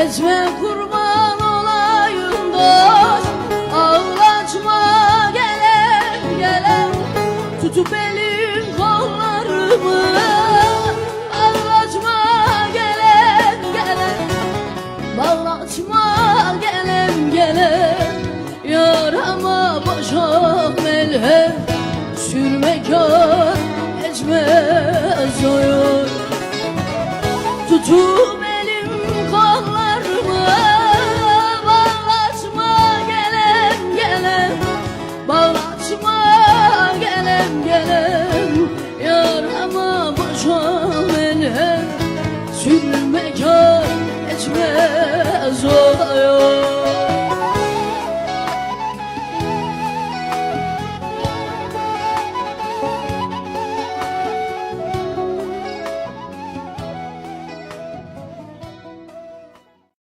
Ezme kurban olayım dost, ağlatma gelen gelen, tutup elim kollarımı. Ağlatma gelen gelen, bağlatma gelen gelen, yarama başa melhem sürme kâr etmez oyun. Tutup